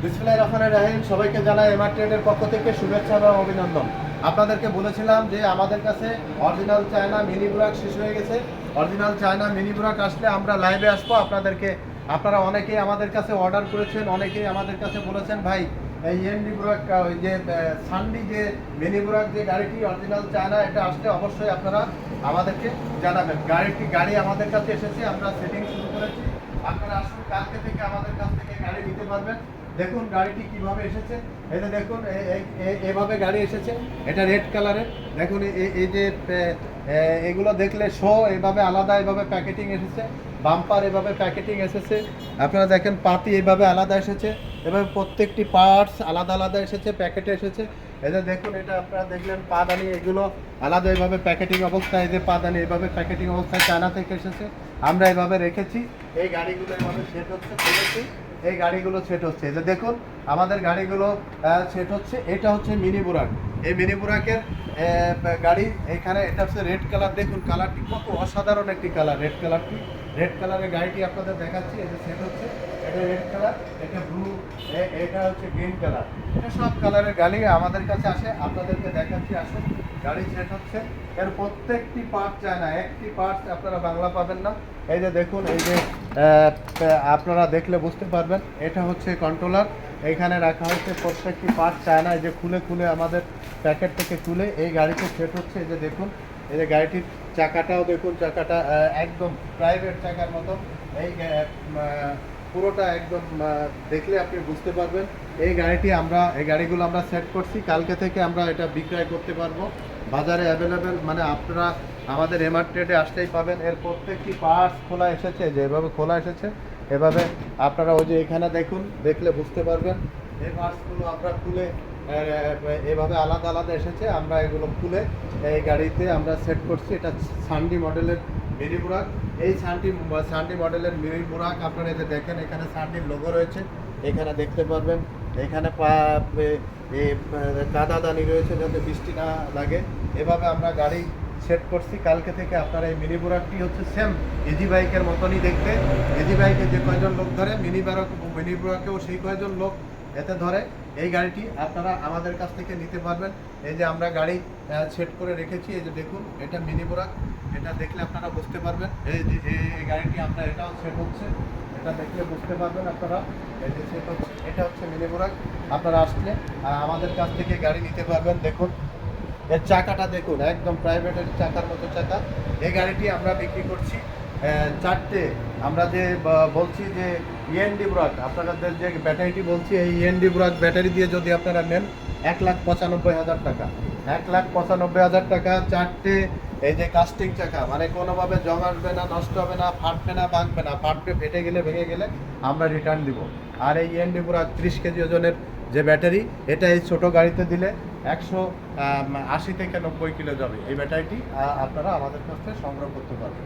বিসমিল্লাহির রহমানির রহিম। সবাইকে জানাই এমআর ট্রেডের পক্ষ থেকে শুভেচ্ছা এবং অভিনন্দন। আপনাদেরকে বলেছিলাম যে আমাদের কাছে অরিজিনাল চায়না মিনি বুরাক শেষ হয়ে গেছে। অরিজিনাল চায়না মিনি বুরাক আসলে আমরা লাইভে আসবো আপনারা অনেকেই আমাদের কাছে অর্ডার করেছেন, অনেকেই আমাদের কাছে বলেছেন ভাই এই এনডি বুরাক ওই যে সানডি যে মিনি বুরাক যে গাড়িটি অরিজিনাল চায়না এটা আসলে অবশ্যই আপনারা আমাদেরকে জানাবেন। গাড়ি আমাদের কাছে এসেছে, আমরা সেটিং শুরু করেছি। আপনারা আসুন, কালকে থেকে আমাদের কাছ থেকে গাড়ি নিতে পারবেন। দেখুন গাড়িটি কিভাবে এসেছে, এই যে দেখুন এভাবে গাড়ি এসেছে। এটা রেড কালারের। দেখুন এই যে এগুলো দেখলে এইভাবে আলাদা এভাবে প্যাকেটিং এসেছে, বাম্পার এভাবে প্যাকেটিং এসেছে। আপনারা দেখেন পাতি এইভাবে আলাদা এসেছে, এভাবে প্রত্যেকটি পার্টস আলাদা আলাদা এসেছে, প্যাকেটে এসেছে। এই যে দেখুন এটা আপনারা দেখলেন পাদানি, এগুলো আলাদা এভাবে প্যাকেটিং অবস্থায়, যে পাদানি এভাবে প্যাকেটিং অবস্থায় চায়না থেকে এসেছে, আমরা এভাবে রেখেছি। এই গাড়িগুলো এভাবে সেট হচ্ছে, খুলেছি, এই গাড়িগুলো সেট হচ্ছে। এই যে দেখুন আমাদের গাড়িগুলো সেট হচ্ছে। এটা হচ্ছে মিনি বুরাক। এই মিনি বুরাকের গাড়ি এখানে এটা হচ্ছে রেড কালার। দেখুন কালারটি কত অসাধারণ একটি কালার, রেড কালারের গাড়িটি আপনাদের দেখাচ্ছি। এই যে সেট হচ্ছে, এটা রেড কালার, এটা ব্লু, এটা হচ্ছে গ্রিন কালার। এটা সব কালারের গাড়ি আমাদের কাছে আসে, আপনাদেরকে দেখাচ্ছি। আসুন, গাড়ি সেট হচ্ছে। এর প্রত্যেকটি পার্ট চায়না, একটি পার্ট আপনারা বাংলা পাবেন না। এই যে দেখুন, এই যে আপনারা দেখলে বুঝতে পারবেন, এটা হচ্ছে কন্ট্রোলার। এইখানে রাখা হয়েছে প্রত্যেকটি পার্ট চায়না। এই যে খুলে খুলে আমাদের প্যাকেট থেকে তুলে এই গাড়িতে সেট হচ্ছে। এই যে দেখুন, এই যে গাড়িটির চাকাটাও দেখুন, চাকাটা একদম প্রাইভেট চাকার মতো। এই পুরোটা একদম দেখলে আপনি বুঝতে পারবেন। এই গাড়িগুলো আমরা সেট করছি, কালকে থেকে আমরা এটা বিক্রয় করতে পারবো। বাজারে অ্যাভেলেবেল, মানে আপনারা আমাদের এমআর ট্রেডে আসতেই পাবেন। এর প্রত্যেকটি পার্টস খোলা এসেছে, যে এভাবে খোলা এসেছে, এভাবে আপনারা ওই যে এখানে দেখুন, দেখলে বুঝতে পারবেন। এই পার্টসগুলো আমরা খুলে এভাবে আলাদা আলাদা এসেছে, আমরা এগুলো খুলে এই গাড়িতে আমরা সেট করছি। এটা সানডি মডেলের মিনি বুরাক। এই সানডি মডেলের মিনি বুরাক আপনারা এই যে দেখেন, এখানে সানডির লোগো রয়েছে, এখানে দেখতে পারবেন। এখানে কাদাদানি রয়েছে যাতে বৃষ্টি না লাগে। এভাবে আমরা গাড়ি সেট করছি। কালকে থেকে আপনারা এই মিনি বুরাকটি হচ্ছে সেম ইজি বাইকের মতনই দেখতে। ইজি বাইকে যে কয়জন লোক ধরে, মিনি বুরাকেও সেই কয়জন লোক এতে ধরে। এই গাড়িটি আপনারা আমাদের কাছ থেকে নিতে পারবেন। এই যে আমরা গাড়ি সেট করে রেখেছি, এই যে দেখুন এটা মিনি বুরাক। এটা দেখলে আপনারা বুঝতে পারবেন। এই যে এই গাড়িটি আমরা এটাও সেট হচ্ছে, এটা দেখলে বুঝতে পারবেন আপনারা। এই যে সেট হচ্ছে, এটা হচ্ছে মিনি বুরাক। আপনারা আসলে আমাদের কাছ থেকে গাড়ি নিতে পারবেন। দেখুন এর চাকাটা দেখুন, একদম প্রাইভেটের চাকার মতো চাকা। এই গাড়িটি আমরা বিক্রি করছি চারটে। আমরা যে বলছি যে ইএনডি বুরাক, আপনাদের যে ব্যাটারিটি বলছি, এই ইএনডি বুরাক ব্যাটারি দিয়ে যদি আপনারা নেন 1,95,000 টাকা, 1,95,000 টাকা চারটে। এই যে কাস্টিং চাকা, মানে কোনোভাবে জং আসবে না, নষ্ট হবে না, ফাটবে না, ভাঙবে না। ফাটবে, ফেটে গেলে, ভেঙে গেলে আমরা রিটার্ন দিব। আর এই ইএনডি বুরাক 30 কেজি ওজনের যে ব্যাটারি, এটা এই ছোটো গাড়িতে দিলে 180 থেকে 90 কিলো যাবে। এই ব্যাটারিটি আপনারা আমাদের কাছ থেকে সংগ্রহ করতে পারবেন।